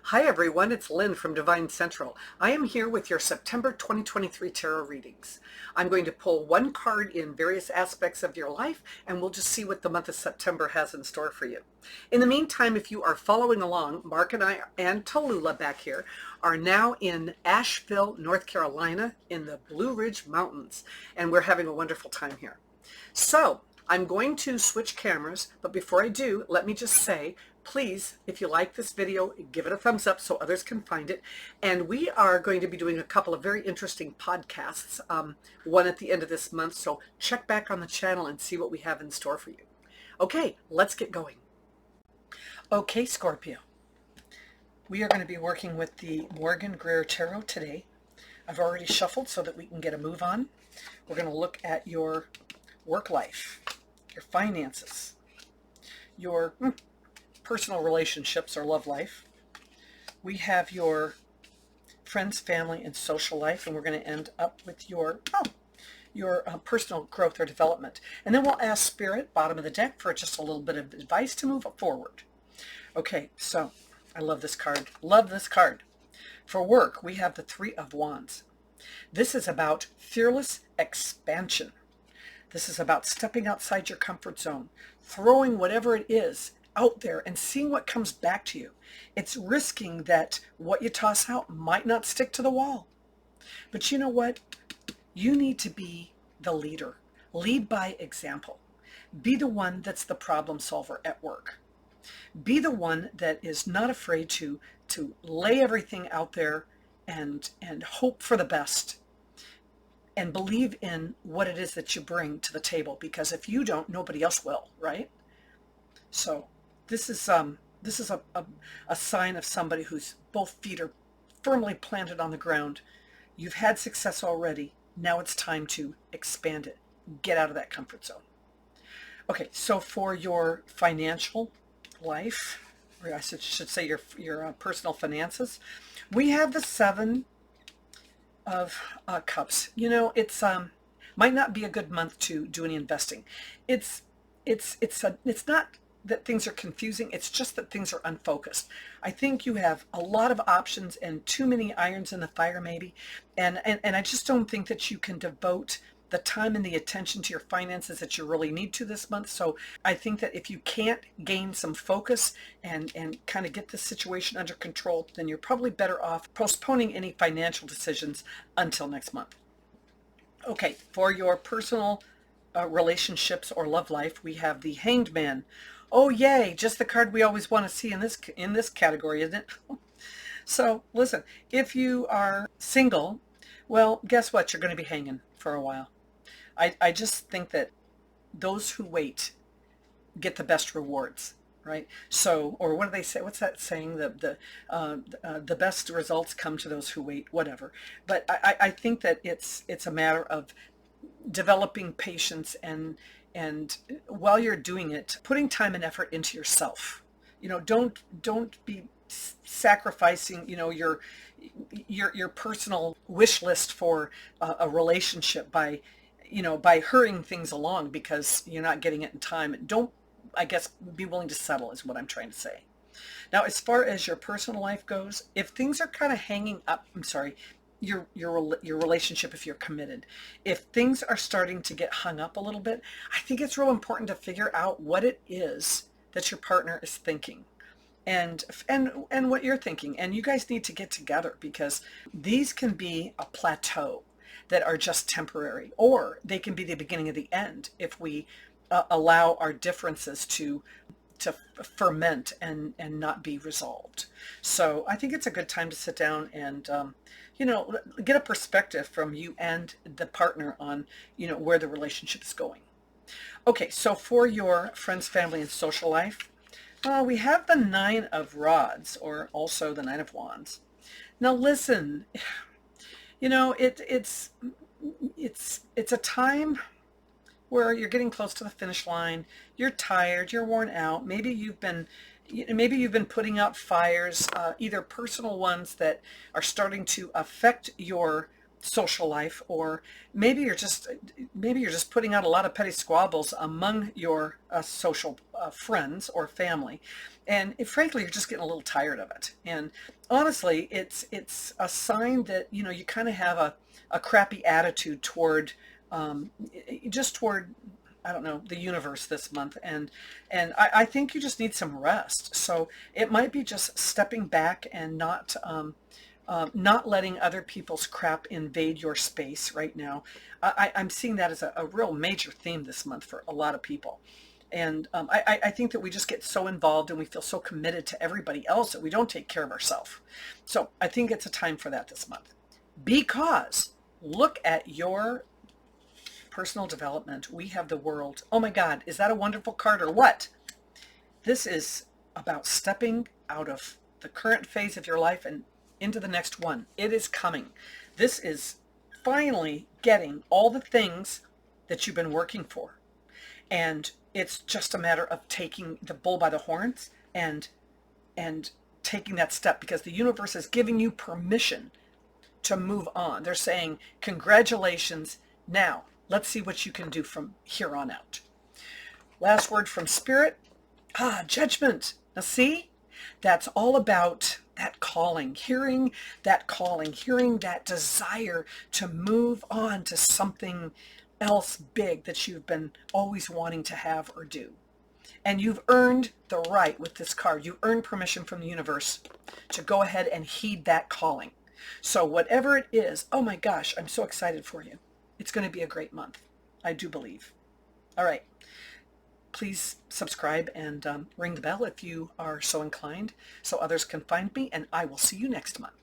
Hi everyone, it's Lynn from Devine Central. I am here with your September 2023 tarot readings. I'm going to pull one card in various aspects of your life and we'll just see what the month of September has in store for you. In the meantime, if you are following along, Mark and I and Tallulah back here are now in Asheville, North Carolina in the Blue Ridge Mountains, and we're having a wonderful time here. So I'm going to switch cameras, but before I do, let me just say, please, if you like this video, give it a thumbs up so others can find it. And we are going to be doing a couple of very interesting podcasts, one at the end of this month. So check back on the channel and see what we have in store for you. Okay, let's get going. Okay, Scorpio. We are going to be working with the Morgan Greer Tarot today. I've already shuffled so that we can get a move on. We're going to look at your work life, your finances, your personal relationships or love life. We have your friends, family, and social life, and we're going to end up with your personal growth or development. And then we'll ask Spirit, bottom of the deck, for just a little bit of advice to move forward. Okay, so I love this card. Love this card. For work, we have the Three of Wands. This is about fearless expansion. This is about stepping outside your comfort zone, throwing whatever it is out there and seeing what comes back to you. It's risking that what you toss out might not stick to the wall. But you know what? You need to be the leader. Lead by example. Be the one that's the problem solver at work. Be the one that is not afraid to lay everything out there and hope for the best. And believe in what it is that you bring to the table, because if you don't, nobody else will, right? So this is a sign of somebody whose both feet are firmly planted on the ground. You've had success already. Now it's time to expand it. Get out of that comfort zone. Okay, so for your financial life, or I should say your personal finances, we have the Seven of Cups. You know, it's might not be a good month to do any investing. It's not that things are confusing, it's just that things are unfocused. I think you have a lot of options and too many irons in the fire maybe, and I just don't think that you can devote the time and the attention to your finances that you really need to this month. So I think that if you can't gain some focus and kind of get this situation under control, then you're probably better off postponing any financial decisions until next month. Okay, for your personal relationships or love life, we have the Hanged Man. Oh yay, just the card we always want to see in this category, isn't it? So listen, if you are single, well, guess what? You're going to be hanging for a while. I just think that those who wait get the best rewards, right? So, or what do they say? What's that saying? The best results come to those who wait, whatever. But I think that it's a matter of developing patience and while you're doing it, putting time and effort into yourself. You know, don't be sacrificing, you know, your personal wish list for a relationship by hurrying things along because you're not getting it in time. Don't, I guess, be willing to settle is what I'm trying to say. Now, as far as your personal life goes, if things are kind of hanging up, your relationship, if you're committed, if things are starting to get hung up a little bit, I think it's real important to figure out what it is that your partner is thinking and what you're thinking. And you guys need to get together, because these can be a plateau that are just temporary, or they can be the beginning of the end if we allow our differences to ferment and not be resolved. So I think it's a good time to sit down and get a perspective from you and the partner on where the relationship is going. Okay, so for your friends, family, and social life, we have the Nine of Rods, or also the Nine of Wands. Now listen, it's a time where you're getting close to the finish line. You're tired, you're worn out. Maybe you've been putting out fires, either personal ones that are starting to affect your social life, or maybe you're just putting out a lot of petty squabbles among your social friends or family, and frankly, you're just getting a little tired of it. And honestly, it's a sign that, you know, you kind of have a crappy attitude toward just toward, I don't know, the universe this month. And I think you just need some rest. So it might be just stepping back and not letting other people's crap invade your space right now. I'm seeing that as a real major theme this month for a lot of people. And I think that we just get so involved and we feel so committed to everybody else that we don't take care of ourselves. So I think it's a time for that this month. Because look at your personal development. We have the world. Oh my God, is that a wonderful card or what? This is about stepping out of the current phase of your life and into the next one. It is coming. This is finally getting all the things that you've been working for. And it's just a matter of taking the bull by the horns and taking that step, because the universe is giving you permission to move on. They're saying, congratulations. Now, let's see what you can do from here on out. Last word from Spirit. Judgment. Now see, that's all about that calling, hearing that calling, hearing that desire to move on to something else big that you've been always wanting to have or do. And you've earned the right with this card. You earned permission from the universe to go ahead and heed that calling. So whatever it is, oh my gosh, I'm so excited for you. It's going to be a great month. I do believe. All right. Please subscribe and ring the bell if you are so inclined, so others can find me, and I will see you next month.